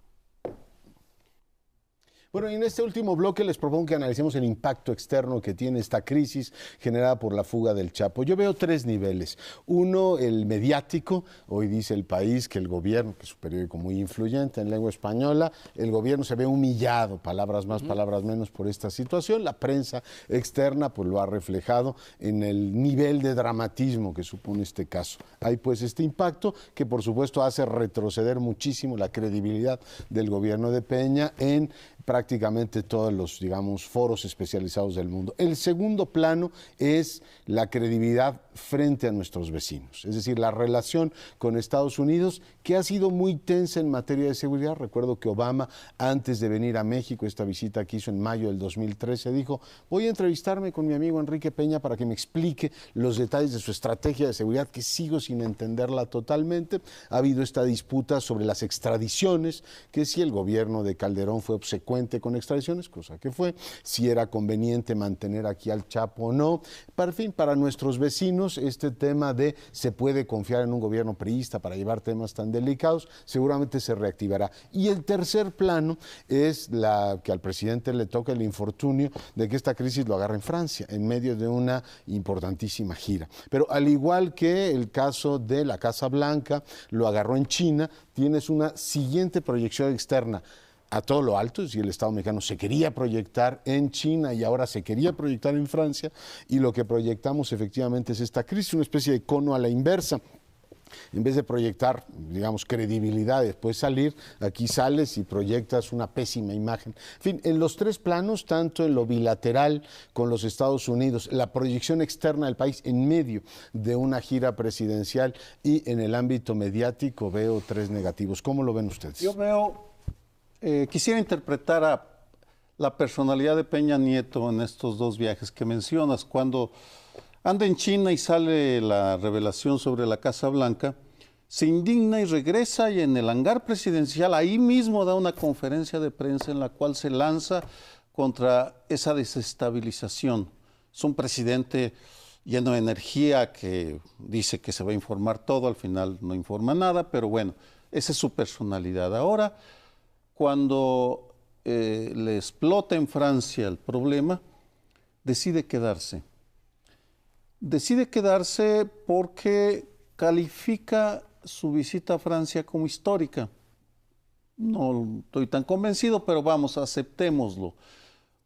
Bueno, y en este último bloque les propongo que analicemos el impacto externo que tiene esta crisis generada por la fuga del Chapo. Yo veo 3 niveles. Uno, el mediático. Hoy dice El País que el gobierno, que es un periódico muy influyente en lengua española, el gobierno se ve humillado, palabras más, palabras menos, por esta situación. La prensa externa pues lo ha reflejado en el nivel de dramatismo que supone este caso. Hay pues este impacto que por supuesto hace retroceder muchísimo la credibilidad del gobierno de Peña en prácticamente todos los, digamos, foros especializados del mundo. El segundo plano es la credibilidad frente a nuestros vecinos, es decir, la relación con Estados Unidos, que ha sido muy tensa en materia de seguridad. Recuerdo que Obama, antes de venir a México, esta visita que hizo en mayo del 2013, dijo, voy a entrevistarme con mi amigo Enrique Peña para que me explique los detalles de su estrategia de seguridad, que sigo sin entenderla totalmente. Ha habido esta disputa sobre las extradiciones, que si el gobierno de Calderón fue obsecuente con extradiciones, cosa que fue, si era conveniente mantener aquí al Chapo o no. Para fin, para nuestros vecinos, este tema de se puede confiar en un gobierno priista para llevar temas tan delicados, seguramente se reactivará. Y el tercer plano es la que al presidente le toca el infortunio de que esta crisis lo agarra en Francia, en medio de una importantísima gira. Pero al igual que el caso de la Casa Blanca, lo agarró en China, tienes una siguiente proyección externa a todo lo alto, es decir, el Estado mexicano se quería proyectar en China y ahora se quería proyectar en Francia, y lo que proyectamos efectivamente es esta crisis, una especie de cono a la inversa. En vez de proyectar, digamos, credibilidad y después salir, aquí sales y proyectas una pésima imagen. En fin, en los 3 planos, tanto en lo bilateral con los Estados Unidos, la proyección externa del país en medio de una gira presidencial, y en el ámbito mediático veo 3 negativos. ¿Cómo lo ven ustedes? Yo veo, quisiera interpretar a la personalidad de Peña Nieto en estos 2 viajes que mencionas. Cuando anda en China y sale la revelación sobre la Casa Blanca, se indigna y regresa, y en el hangar presidencial ahí mismo da una conferencia de prensa en la cual se lanza contra esa desestabilización. Es un presidente lleno de energía que dice que se va a informar todo, al final no informa nada, pero bueno, esa es su personalidad. Ahora, cuando le explota en Francia el problema, decide quedarse. Decide quedarse porque califica su visita a Francia como histórica. No estoy tan convencido, pero vamos, aceptémoslo.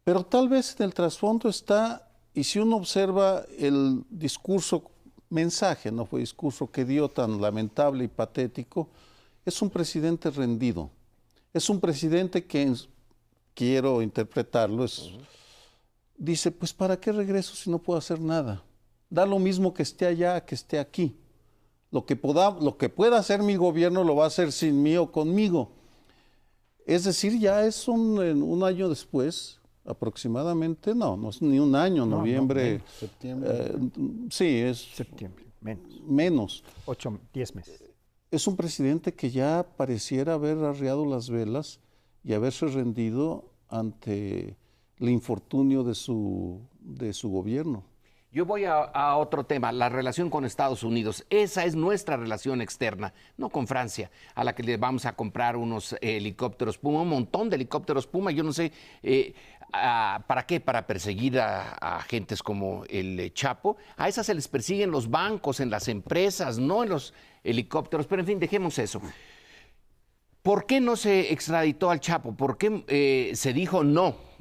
Pero tal vez en el trasfondo está, y si uno observa el discurso, mensaje, no fue discurso que dio tan lamentable y patético, es un presidente rendido. Es un presidente que, quiero interpretarlo, dice, pues ¿para qué regreso si no puedo hacer nada? Da lo mismo que esté allá que esté aquí. Lo que pueda hacer mi gobierno lo va a hacer sin mí o conmigo. Es decir, ya es un año después, aproximadamente, no es ni un año, noviembre. Septiembre. Sí, es Septiembre, menos. 10 meses. Es un presidente que ya pareciera haber arriado las velas y haberse rendido ante el infortunio de su gobierno. Yo voy a otro tema, la relación con Estados Unidos. Esa es nuestra relación externa, no con Francia, a la que le vamos a comprar unos helicópteros Puma, un montón de helicópteros Puma. Yo no sé, ¿para qué? Para perseguir a agentes como el Chapo. A esas se les persiguen los bancos, en las empresas, no en los helicópteros. Pero en fin, dejemos eso. ¿Por qué no se extraditó al Chapo? ¿Por qué se dijo no?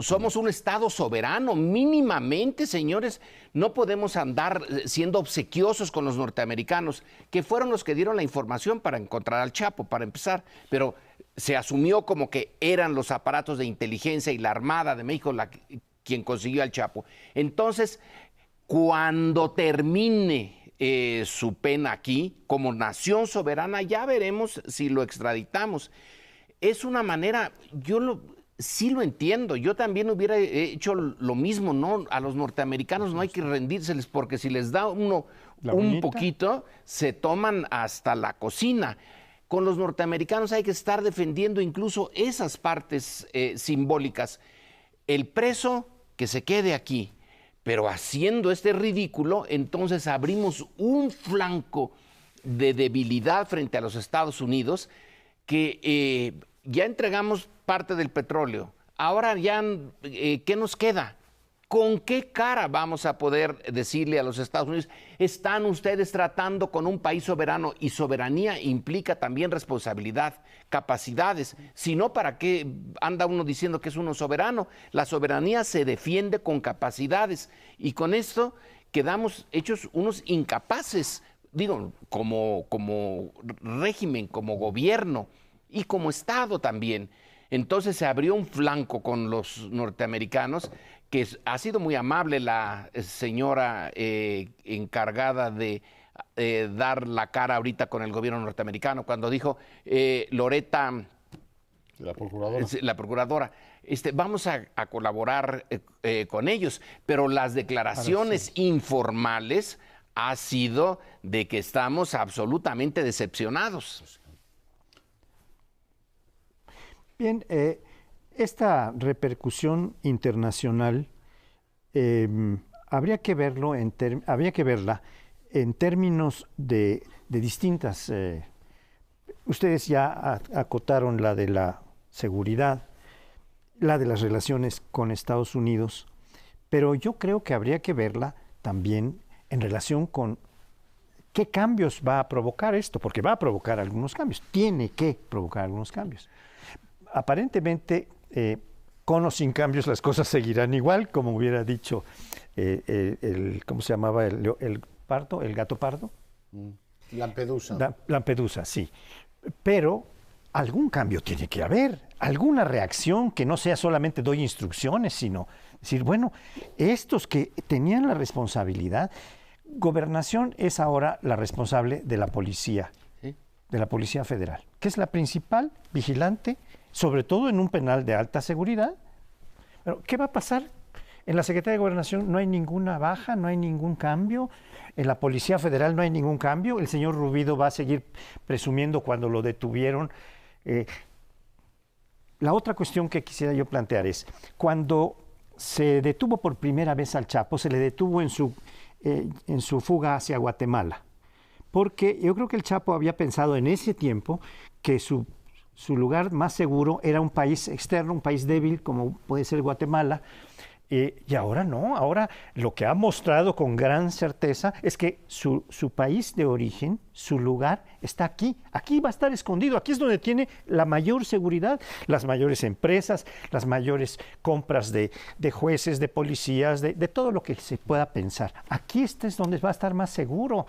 somos un Estado soberano, mínimamente, señores. No podemos andar siendo obsequiosos con los norteamericanos, que fueron los que dieron la información para encontrar al Chapo, para empezar. Pero se asumió como que eran los aparatos de inteligencia y la Armada de México quien consiguió al Chapo. Entonces, cuando termine su pena aquí, como nación soberana, ya veremos si lo extraditamos. Es una manera, sí lo entiendo, yo también hubiera hecho lo mismo, ¿no? A los norteamericanos no hay que rendírseles, porque si les da uno un poquito, se toman hasta la cocina. Con los norteamericanos hay que estar defendiendo incluso esas partes simbólicas. El preso que se quede aquí, pero haciendo este ridículo, entonces abrimos un flanco de debilidad frente a los Estados Unidos, que ya entregamos parte del petróleo. Ahora ya, ¿qué nos queda? ¿Con qué cara vamos a poder decirle a los Estados Unidos, están ustedes tratando con un país soberano? Y soberanía implica también responsabilidad, capacidades. Si no, ¿para qué anda uno diciendo que es uno soberano? La soberanía se defiende con capacidades. Y con esto quedamos hechos unos incapaces, digo, como régimen, como gobierno y como Estado también. Entonces se abrió un flanco con los norteamericanos, que ha sido muy amable la señora encargada de dar la cara ahorita con el gobierno norteamericano, cuando dijo Loretta, la procuradora, vamos a colaborar con ellos, pero las declaraciones informales ha sido de que estamos absolutamente decepcionados. Bien, esta repercusión internacional habría que verla en términos de distintas. Ustedes ya acotaron la de la seguridad, la de las relaciones con Estados Unidos, pero yo creo que habría que verla también en relación con qué cambios va a provocar esto, porque va a provocar algunos cambios, tiene que provocar algunos cambios. Aparentemente, con o sin cambios las cosas seguirán igual, como hubiera dicho ¿cómo se llamaba? El gato pardo. Lampedusa. Lampedusa, sí. Pero algún cambio tiene que haber, alguna reacción que no sea solamente doy instrucciones, sino decir, bueno, estos que tenían la responsabilidad, Gobernación es ahora la responsable de la policía, ¿sí? De la Policía Federal, que es la principal vigilante, sobre todo en un penal de alta seguridad. Pero, ¿qué va a pasar? En la Secretaría de Gobernación no hay ninguna baja, no hay ningún cambio. En la Policía Federal no hay ningún cambio. El señor Rubido va a seguir presumiendo cuando lo detuvieron. La otra cuestión que quisiera yo plantear es, cuando se detuvo por primera vez al Chapo, se le detuvo en su fuga hacia Guatemala. Porque yo creo que el Chapo había pensado en ese tiempo que su lugar más seguro era un país externo, un país débil como puede ser Guatemala, y ahora no, ahora lo que ha mostrado con gran certeza es que su país de origen, su lugar está aquí va a estar escondido, aquí es donde tiene la mayor seguridad, las mayores empresas, las mayores compras de jueces, de policías, de todo lo que se pueda pensar. Aquí es donde va a estar más seguro.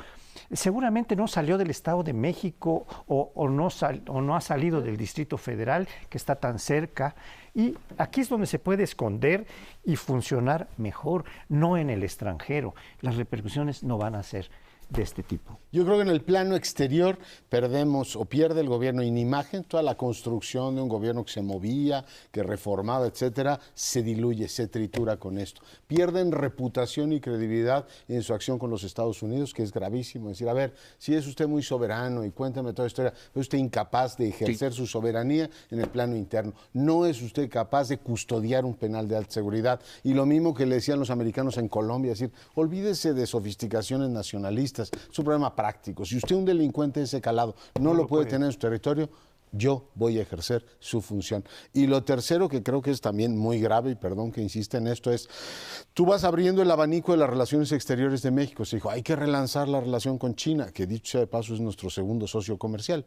Seguramente no salió del Estado de México o no ha salido del Distrito Federal, que está tan cerca. Y aquí es donde se puede esconder y funcionar mejor, no en el extranjero. Las repercusiones no van a ser de este tipo. Yo creo que en el plano exterior perdemos o pierde el gobierno en imagen, toda la construcción de un gobierno que se movía, que reformaba, etcétera, se diluye, se tritura con esto. Pierden reputación y credibilidad en su acción con los Estados Unidos, que es gravísimo. Es decir, a ver, si es usted muy soberano y cuéntame toda la historia, pero es usted incapaz de ejercer su soberanía en el plano interno. No es usted capaz de custodiar un penal de alta seguridad. Y lo mismo que le decían los americanos en Colombia, es decir, olvídese de sofisticaciones nacionalistas. Es un problema práctico. Si usted un delincuente de ese calado no lo puede tener en su territorio, yo voy a ejercer su función. Y lo tercero, que creo que es también muy grave, y perdón que insiste en esto, es, tú vas abriendo el abanico de las relaciones exteriores de México. Se dijo, hay que relanzar la relación con China, que dicho sea de paso es nuestro segundo socio comercial.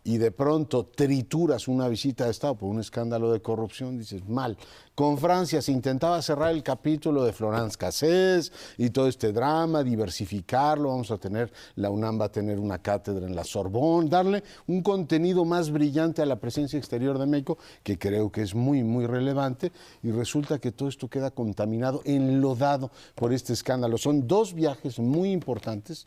Y de pronto trituras una visita de Estado por un escándalo de corrupción, dices, mal. Con Francia se intentaba cerrar el capítulo de Florence Cassés y todo este drama, diversificarlo, vamos a tener, la UNAM va a tener una cátedra en la Sorbonne, darle un contenido más brillante a la presencia exterior de México, que creo que es muy, muy relevante, y resulta que todo esto queda contaminado, enlodado por este escándalo. Son dos viajes muy importantes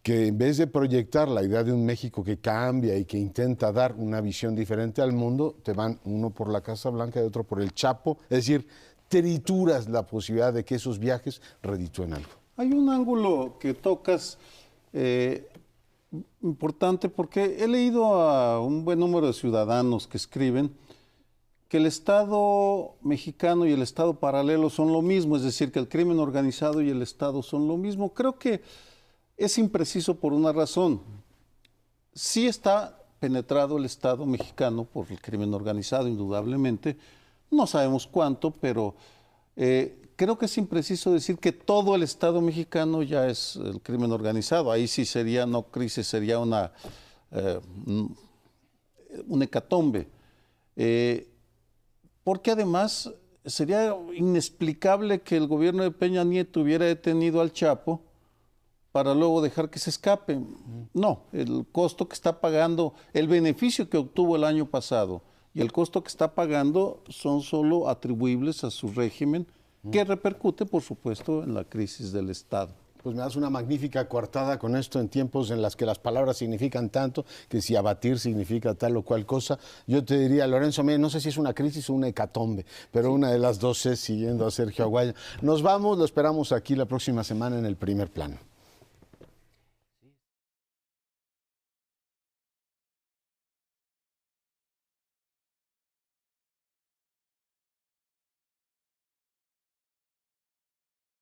que en vez de proyectar la idea de un México que cambia y que intenta dar una visión diferente al mundo, te van uno por la Casa Blanca y otro por el Chapo, es decir, trituras la posibilidad de que esos viajes reditúen algo. Hay un ángulo que tocas importante, porque he leído a un buen número de ciudadanos que escriben que el Estado mexicano y el Estado paralelo son lo mismo, es decir, que el crimen organizado y el Estado son lo mismo. Creo que es impreciso por una razón. Sí está penetrado el Estado mexicano por el crimen organizado, indudablemente. No sabemos cuánto, pero creo que es impreciso decir que todo el Estado mexicano ya es el crimen organizado. Ahí sí sería, no crisis, sería una hecatombe. Porque además sería inexplicable que el gobierno de Peña Nieto hubiera detenido al Chapo para luego dejar que se escape. No, el costo que está pagando, el beneficio que obtuvo el año pasado y el costo que está pagando son solo atribuibles a su régimen, que repercute, por supuesto, en la crisis del Estado. Pues me das una magnífica coartada con esto en tiempos en las que las palabras significan tanto, que si abatir significa tal o cual cosa. Yo te diría, Lorenzo, no sé si es una crisis o una hecatombe, pero una de las dos es, siguiendo a Sergio Aguayo. Nos vamos, lo esperamos aquí la próxima semana en El Primer Plano.